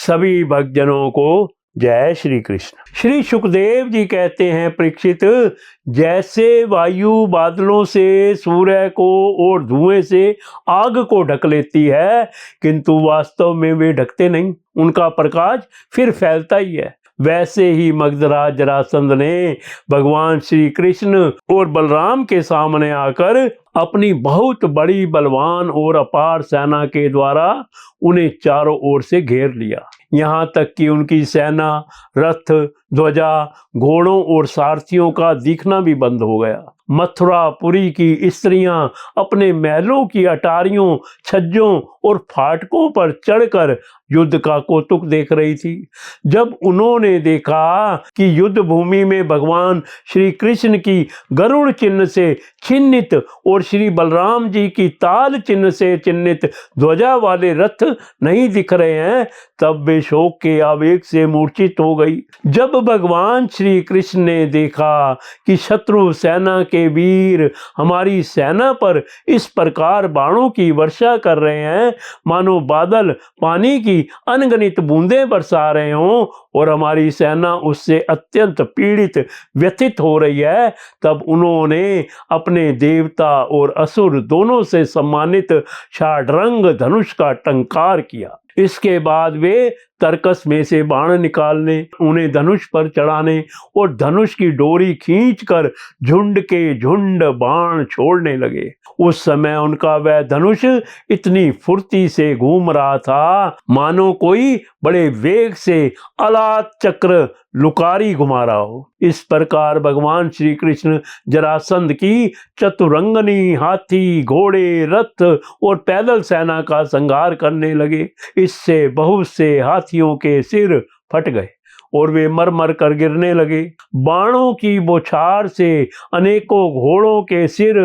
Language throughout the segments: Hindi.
सभी भक्तजनों को जय श्री कृष्ण। श्री सुखदेव जी कहते हैं, परीक्षित, जैसे वायु बादलों से सूर्य को और धुएं से आग को ढक लेती है, किंतु वास्तव में वे ढकते नहीं, उनका प्रकाश फिर फैलता ही है, वैसे ही मगधराज जरासंध ने भगवान श्री कृष्ण और बलराम के सामने आकर अपनी बहुत बड़ी बलवान और अपार सेना के द्वारा उन्हें चारों ओर से घेर लिया। यहाँ तक कि उनकी सेना, रथ, ध्वजा, घोड़ों और सारथियों का दिखना भी बंद हो गया। मथुरापुरी की स्त्रियां अपने महलों की अटारियों, छज्जों और फाटकों पर चढ़कर युद्ध का कौतुक देख रही थी। जब उन्होंने देखा कि युद्ध भूमि में भगवान श्री कृष्ण की गरुड़ चिन्ह से चिन्हित और श्री बलराम जी की ताल चिन्ह से चिन्हित ध्वजा वाले रथ नहीं दिख रहे हैं, तब वे शोक के आवेग से मूर्छित हो गई। जब भगवान श्री कृष्ण ने देखा कि शत्रु सेना के वीर हमारी सेना पर इस प्रकार बाणों की वर्षा कर रहे हैं, मानो बादल पानी की अनगिनत बूंदें बरसा रहे हों, और हमारी सेना उससे अत्यंत पीड़ित व्यथित हो रही है, तब उन्होंने अपने देवता और असुर दोनों से सम्मानित षाड्रंग धनुष का टंकार किया। इसके बाद वे तरकस में से बाण निकालने, उन्हें धनुष पर चढ़ाने और धनुष की डोरी खींचकर झुंड के झुंड बाण छोड़ने लगे। उस समय उनका वह धनुष इतनी फुर्ती से घूम रहा था मानो कोई बड़े वेग से अलात चक्र लुकारी घुमा रहा हो। इस प्रकार भगवान श्री कृष्ण जरासंध की चतुरंगनी हाथी, घोड़े, रथ और पैदल सेना का संहार करने लगे। इससे बहुत से हाथियों के सिर फट गए और वे मर मर कर गिरने लगे। बाणों की बौछार से अनेकों घोड़ों के सिर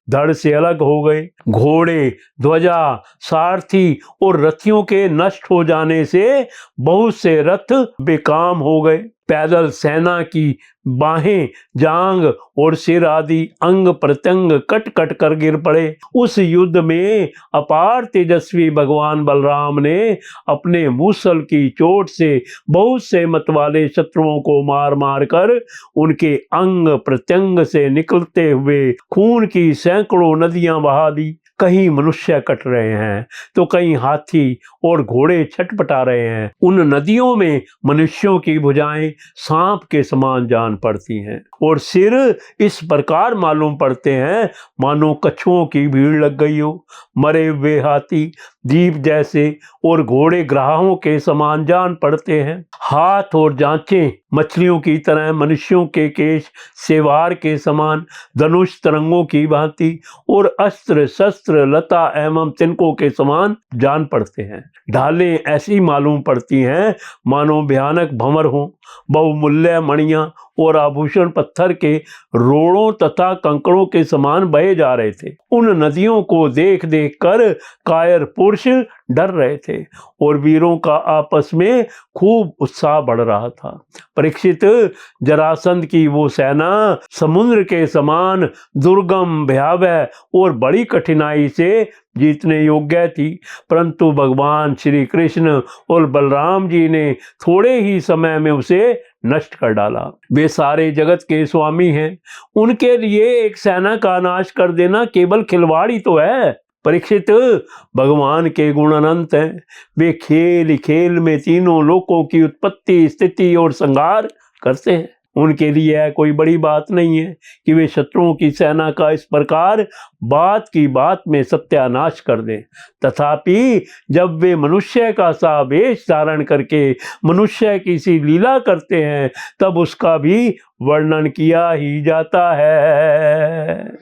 धड़ से अलग हो गए। घोड़े, ध्वजा, सारथी और रथियों के नष्ट हो जाने से बहुत से रथ बेकाम हो गए। पैदल सेना की बाहें, जांग और सिर आदि अंग प्रत्यंग कट कट कर गिर पड़े। उस युद्ध में अपार तेजस्वी भगवान बलराम ने अपने मूसल की चोट से बहुत से मतवाले शत्रुओं को मार मार कर उनके अंग प्रत्यंग से निकलते हुए खून की सैकड़ों नदियां बहा दी। कहीं मनुष्य कट रहे हैं तो कहीं हाथी और घोड़े छटपटा रहे हैं। उन नदियों में मनुष्यों की भुजाएं सांप के समान जान पड़ती हैं और सिर इस प्रकार मालूम पड़ते हैं मानो कछुओं की भीड़ लग गई हो। मरे हुए हाथी दीप जैसे और घोड़े ग्राहों के समान जान पड़ते हैं। हाथ और जांचें मछलियों की तरह, मनुष्यों के केश सेवार के समान, धनुष तरंगों की भांति और अस्त्र शस्त्र लता एवं तिनकों के समान जान पड़ते हैं। ढालें ऐसी मालूम पड़ती हैं मानो भयानक भंवर हो। बहुमूल्य मणियां और आभूषण पत्थर के रोड़ों तथा कंकड़ों के समान बहे जा रहे थे। उन नदियों को देख देख कर कायर पुरुष डर रहे थे और वीरों का आपस में खूब उत्साह बढ़ रहा था। परीक्षित, जरासंध की वो सेना समुद्र के समान दुर्गम, भयावह और बड़ी कठिनाई से जीतने योग्य थी, परंतु भगवान श्री कृष्ण और बलराम जी ने थोड़े ही समय में उसे नष्ट कर डाला। वे सारे जगत के स्वामी हैं, उनके लिए एक सेना का नाश कर देना केवल खिलवाड़ ही तो है। परीक्षित, भगवान के गुण अनंत हैं। वे खेल खेल में तीनों लोकों की उत्पत्ति, स्थिति और संहार करते हैं। उनके लिए यह कोई बड़ी बात नहीं है कि वे शत्रुओं की सेना का इस प्रकार बात की बात में सत्यानाश कर दें। तथापि जब वे मनुष्य का सा वेश धारण करके मनुष्य की सी लीला करते हैं, तब उसका भी वर्णन किया ही जाता है।